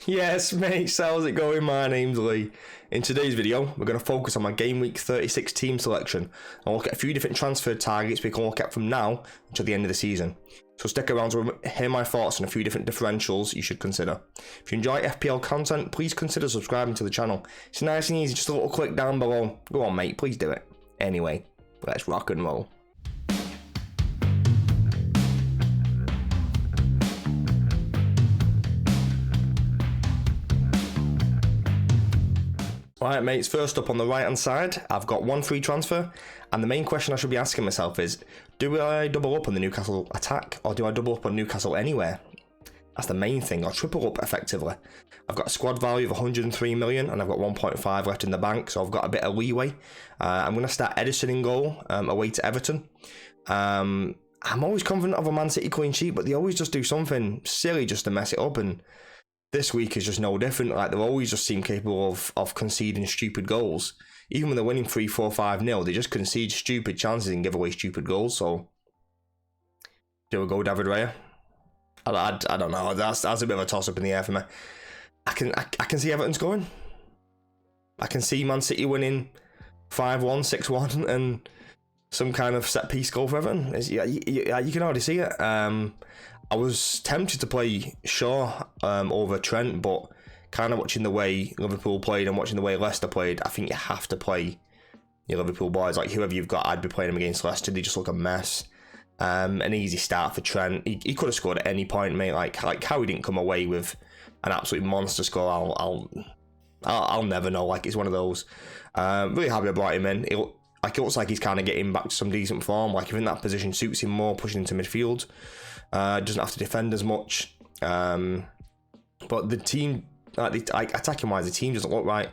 Yes, mate, so how's it going? My name's Lee. In today's video, we're going to focus on my Game Week 36 team selection and look at a few different transfer targets we can look at from now until the end of the season. So stick around to hear my thoughts on a few different differentials you should consider. If you enjoy FPL content, please consider subscribing to the channel. It's nice and easy, just a little click down below. Go on, mate, please do it. Anyway, let's rock and roll. Right, mates, first up on the right hand side, I've got one free transfer, and the main question I should be asking myself is, do I double up on the Newcastle attack, or do I double up on Newcastle anywhere? That's the main thing, or triple up effectively. I've got a squad value of 103 million, and I've got 1.5 left in the bank, so I've got a bit of leeway. I'm going to start Edison in goal, away to Everton. I'm always confident of a Man City clean sheet, but they always just do something silly just to mess it up, and this week is just no different. Like, they always just seem capable of conceding stupid goals. Even when they're winning 3-4-5-0, they just concede stupid chances and give away stupid goals. So, do we go David Raya? I don't know. That's a bit of a toss up in the air for me. I can see Everton scoring. I can see Man City winning 5-1, 6-1, and some kind of set piece goal for Everton. You can already see it. I was tempted to play Shaw over Trent, but kind of watching the way Liverpool played and watching the way Leicester played, I think you have to play your Liverpool boys. Like, whoever you've got, I'd be playing them against Leicester. They just look a mess. An easy start for Trent. He could have scored at any point, mate. Like how he didn't come away with an absolute monster score, I'll never know. Like, it's one of those. Really happy I brought him in. It looks like he's kind of getting back to some decent form. Like, if in that position suits him more, pushing into midfield. Doesn't have to defend as much. But the team, attacking wise, the team doesn't look right.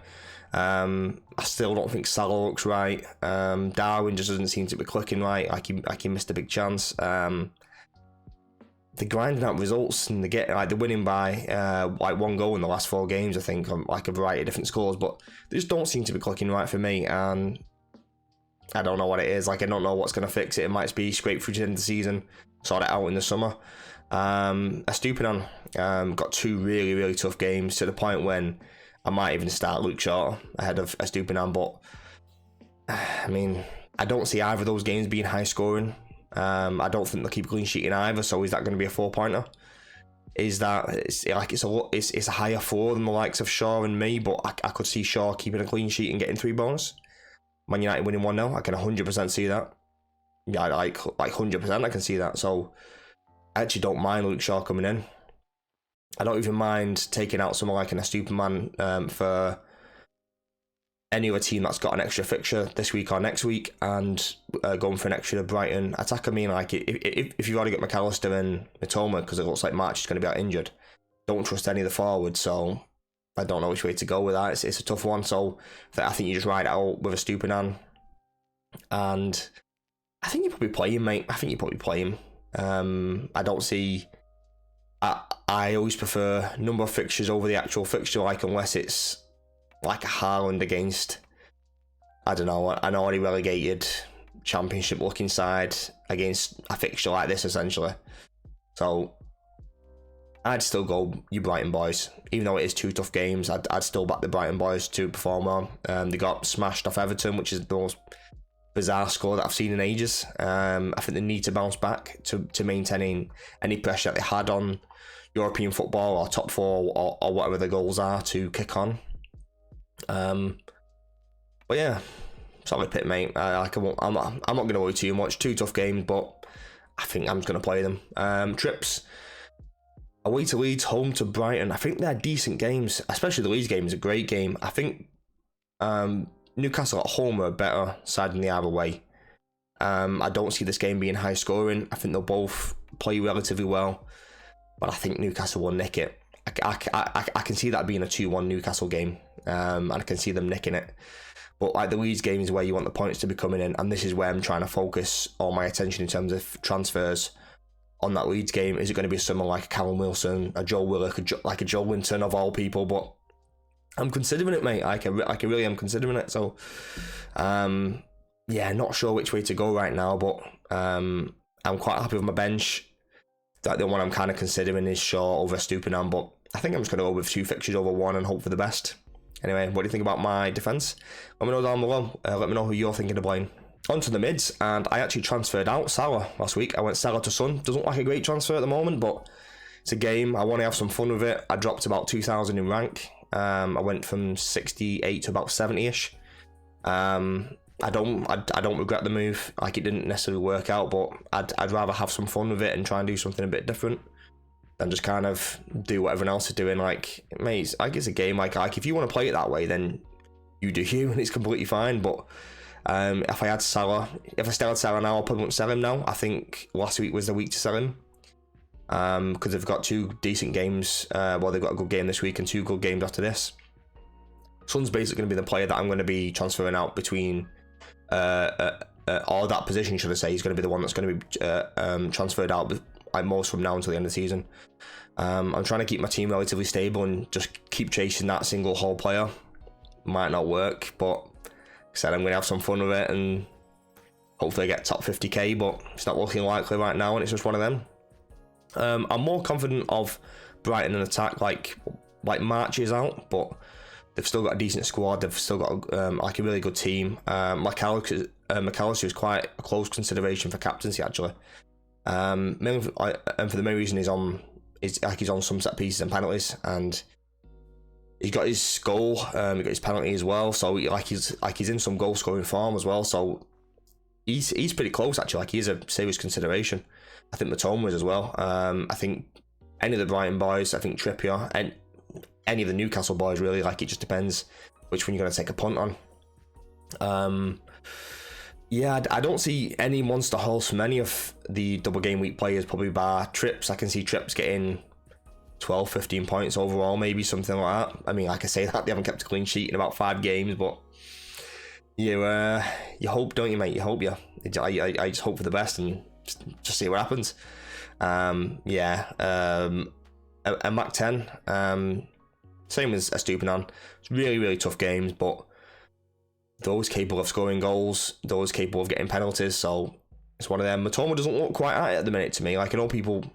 I still don't think Salah looks right. Darwin just doesn't seem to be clicking right. Like he missed a big chance. They're grinding out results and they're winning by one goal in the last 4 games, I think, on like a variety of different scores. But they just don't seem to be clicking right for me. And I don't know what it is. Like, I don't know what's going to fix it. It might be scrape through to the end of the season, sort it out in the summer. Estupiñán got 2 really, really tough games, to the point when I might even start Luke Shaw ahead of Estupiñán. But I mean, I don't see either of those games being high scoring. I don't think they'll keep clean sheeting either. So is that going to be a 4-pointer? Is that it's a higher 4 than the likes of Shaw and me? But I could see Shaw keeping a clean sheet and getting 3 bonus. Man United winning 1-0, I can 100% see that. Yeah, like 100% I can see that. So I actually don't mind Luke Shaw coming in. I don't even mind taking out someone like an Estupiñán for any other team that's got an extra fixture this week or next week, and going for an extra Brighton attack. I mean, like, if you've already got McAllister and Mitoma, because it looks like March is going to be out injured, don't trust any of the forwards, so I don't know which way to go with that. It's a tough one, so I think you just ride it out with Estupiñán. And I think you probably play him, mate. I think you probably play him. I don't see... I always prefer number of fixtures over the actual fixture, like, unless it's like a Haaland against, I don't know, an already relegated championship-looking side against a fixture like this, essentially. So I'd still go you Brighton boys. Even though it is 2 tough games, I'd still back the Brighton boys to perform well. They got smashed off Everton, which is the most bizarre score that I've seen in ages. I think they need to bounce back to maintaining any pressure that they had on European football or top 4 or whatever the goals are to kick on. But yeah, solid pick, mate. I'm not going to worry too much. 2 tough games, but I think I'm just going to play them. Trips. Away to Leeds, home to Brighton. I think they're decent games, especially the Leeds game is a great game. I think Newcastle at home are a better side than they are away. I don't see this game being high scoring. I think they'll both play relatively well, but I think Newcastle will nick it. I can see that being a 2-1 Newcastle game, and I can see them nicking it. But like, the Leeds game is where you want the points to be coming in, and this is where I'm trying to focus all my attention in terms of transfers on that Leeds game. Is it going to be someone like a Callum Wilson, a Joe Willock, like a Joe Linton of all people? But I'm considering it, mate. I really am considering it. So, yeah, not sure which way to go right now, but I'm quite happy with my bench. That the one I'm kind of considering is Shaw over Estupiñán, but I think I'm just going to go with 2 fixtures over 1 and hope for the best. Anyway, what do you think about my defence? Let me know down below. Let me know who you're thinking of playing. On to the mids, and I actually transferred out Salah last week. I went Salah to Son. Doesn't look like a great transfer at the moment, but it's a game. I want to have some fun with it. I dropped about 2,000 in rank. I went from 68 to about 70-ish. I don't regret the move. Like, it didn't necessarily work out, but I'd rather have some fun with it and try and do something a bit different than just kind of do what everyone else is doing. Like, mate, I guess a game like if you want to play it that way, then you do you, and it's completely fine. But if I still had Salah now, I probably wouldn't sell him now. I think last week was the week to sell him, because they've got 2 decent games. Well, they've got a good game this week and 2 good games after this. Son's basically going to be the player that I'm going to be transferring out between, or that position, should I say. He's going to be the one that's going to be transferred out like most from now until the end of the season. I'm trying to keep my team relatively stable and just keep chasing that single whole player. Might not work, but like I said, I'm going to have some fun with it and hopefully get top 50k, but it's not looking likely right now, and it's just one of them. I'm more confident of Brighton in attack, like March is out, but they've still got a decent squad. They've still got like a really good team. McAllister is quite a close consideration for captaincy, actually. And for the main reason he's on some set pieces and penalties, and he's got his goal. He got his penalty as well. So he's in some goal scoring form as well. So he's pretty close, actually. Like, he is a serious consideration. I think Matoma is as well. I think any of the Brighton boys. I think Trippier and any of the Newcastle boys, really. Like, it just depends which one you're going to take a punt on. Yeah, I don't see any monster hauls from any of the double game week players, probably bar Trips. I can see Trips getting 12, 15 points overall, maybe something like that. I mean, like I say that, they haven't kept a clean sheet in about 5 games, but you hope, don't you, mate? You hope, yeah. I just hope for the best and just see what happens. And Mac 10, same as Estupinan. It's really, really tough games, but those capable of scoring goals, those capable of getting penalties, so it's one of them. Matoma doesn't look quite at it at the minute to me. Like, I know people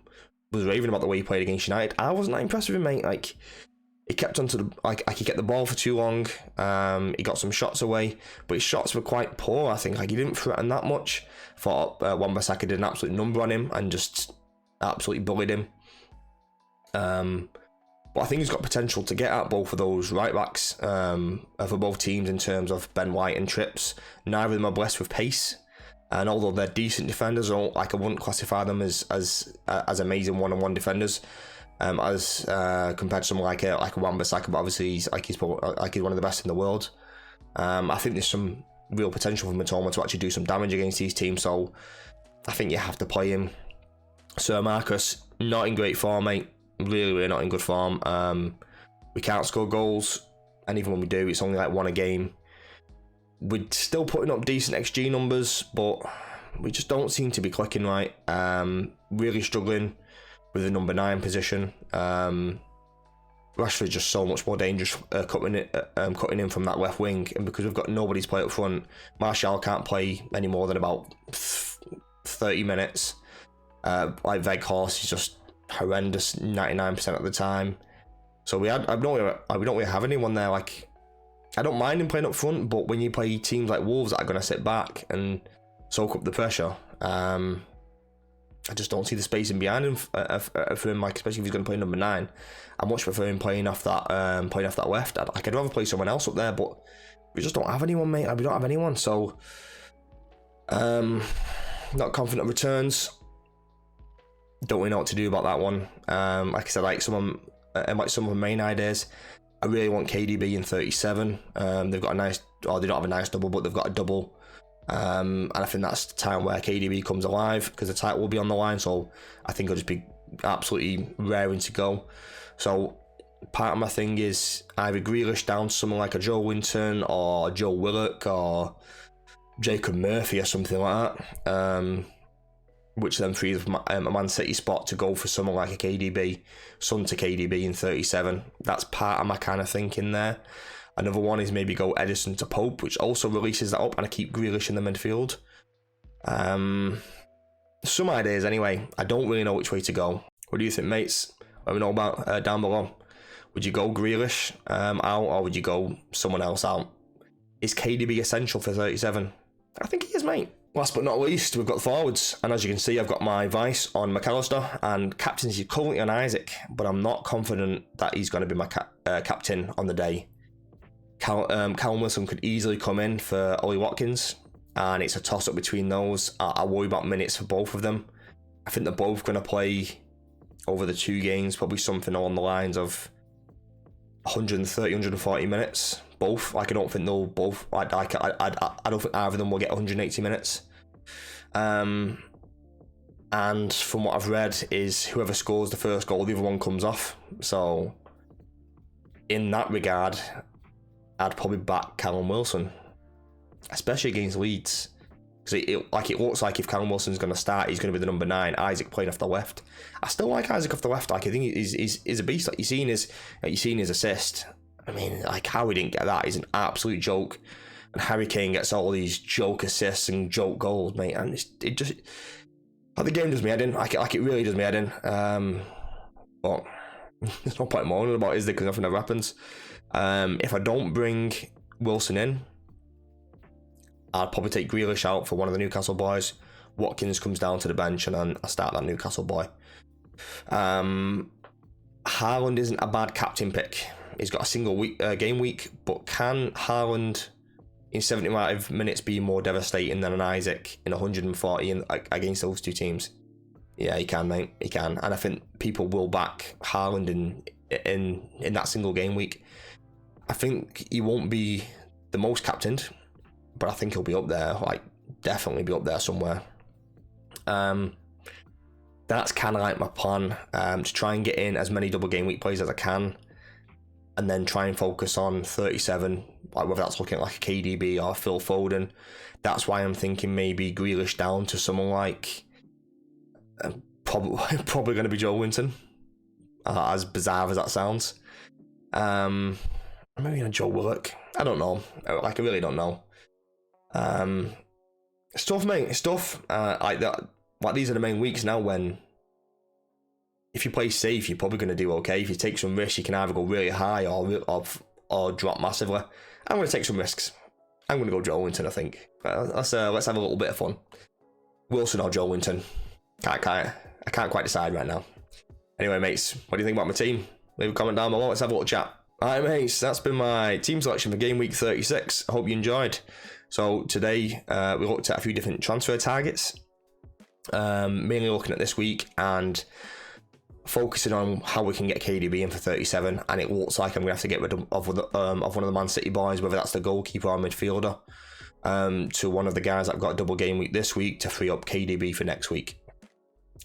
was raving about the way he played against United. I wasn't that impressed with him, mate. Like, he kept onto the he kept the ball for too long. He got some shots away, but his shots were quite poor, I think. Like, he didn't threaten that much. Thought Wan-Bissaka did an absolute number on him and just absolutely bullied him. But I think he's got potential to get at both of those right backs for both teams in terms of Ben White and Trips. Neither of them are blessed with pace, and although they're decent defenders, I wouldn't classify them as amazing one-on-one defenders, as compared to someone like a Wan-Bissaka. But obviously he's one of the best in the world. I think there's some real potential for Matoma to actually do some damage against these teams, so I think you have to play him. Sir Marcus, not in great form, mate. Really, really not in good form. We can't score goals, and even when we do, it's only like 1 a game. We're still putting up decent XG numbers, but we just don't seem to be clicking right. Really struggling with the number 9 position. Rashford's just so much more dangerous cutting in from that left wing, and because we've got nobody to play up front, Martial can't play any more than about 30 minutes. Like Weghorst is just horrendous 99% of the time. So we don't really have anyone there. Like, I don't mind him playing up front, but when you play teams like Wolves that are going to sit back and soak up the pressure, I just don't see the space in behind him for him. Like, especially if he's going to play number 9, I much prefer him playing off that left. I'd rather play someone else up there, but we just don't have anyone, mate. We don't have anyone. So, not confident of returns. Don't really know what to do about that one. Like I said, like some of my main ideas, I really want KDB in 37. They've got a nice, or they don't have a nice double, but they've got a double. And I think that's the time where KDB comes alive, because the title will be on the line. So I think it'll just be absolutely raring to go. So part of my thing is either Grealish down to someone like a Joe Winton or Joe Willock or Jacob Murphy or something like that. Which then frees a Man City spot to go for someone like a KDB, Son to KDB in 37. That's part of my kind of thinking there. Another one is maybe go Edison to Pope, which also releases that up, and I keep Grealish in the midfield. Some ideas anyway. I don't really know which way to go. What do you think, mates? Let me know about down below. Would you go Grealish out, or would you go someone else out? Is KDB essential for 37? I think he is, mate. Last but not least, we've got the forwards, and as you can see, I've got my vice on McAllister, and captaincy currently on Isak, but I'm not confident that he's going to be my captain on the day. Callum Wilson could easily come in for Ollie Watkins, and it's a toss-up between those. I worry about minutes for both of them. I think they're both going to play over the 2 games, probably something along the lines of 130, 140 minutes. Both. Like, I don't think they'll both. I don't think either of them will get 180 minutes. And from what I've read, is whoever scores the first goal, the other one comes off. So, in that regard, I'd probably back Callum Wilson, especially against Leeds, because it looks like if Callum Wilson's going to start, he's going to be the number 9. Isak playing off the left. I still like Isak off the left. Like, I think he's a beast. Like, you've seen his assist. I mean, like, how he didn't get that is an absolute joke. And Harry Kane gets all these joke assists and joke goals, mate. And it just, like, the game does me head in. Like it really does me head in. But there's no point moaning about it, is there? Because nothing ever happens. If I don't bring Wilson in, I'd probably take Grealish out for one of the Newcastle boys. Watkins comes down to the bench, and then I start that Newcastle boy. Haaland isn't a bad captain pick. He's got a single game week, but can Haaland in 75 minutes be more devastating than an Isak in 140 against those 2 teams? Yeah, he can, mate. He can, and I think people will back Haaland in that single game week. I think he won't be the most captained, but I think he'll be up there. Like, definitely be up there somewhere. That's kind of like my plan, to try and get in as many double game week plays as I can, and then try and focus on 37, like whether that's looking at like a KDB or Phil Foden. That's why I'm thinking maybe Grealish down to someone like probably going to be Joe Winton, as bizarre as that sounds. Maybe a Joe Willock. I don't know. Like, I really don't know. It's tough, mate. It's tough. Like that. Like, these are the main weeks now when, if you play safe, you're probably going to do okay. If you take some risks, you can either go really high or drop massively. I'm going to take some risks. I'm going to go Joe Winton, I think. Let's have a little bit of fun. Wilson or Joe Winton? I can't quite decide right now. Anyway, mates, what do you think about my team? Leave a comment down below. Let's have a little chat. Alright, mates, that's been my team selection for game week 36. I hope you enjoyed. So today we looked at a few different transfer targets, mainly looking at this week and focusing on how we can get KDB in for 37. And it looks like I'm going to have to get rid of one of the Man City boys, whether that's the goalkeeper or midfielder, to one of the guys that got a double game week this week to free up KDB for next week.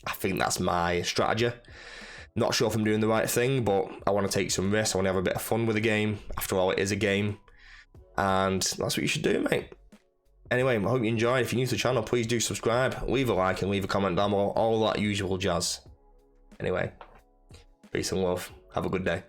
I think that's my strategy. Not sure if I'm doing the right thing, but I want to take some risks. I want to have a bit of fun with the game. After all, it is a game. And that's what you should do, mate. Anyway, I hope you enjoyed. If you're new to the channel, please do subscribe, leave a like, and leave a comment down below. All that usual jazz. Anyway, peace and love. Have a good day.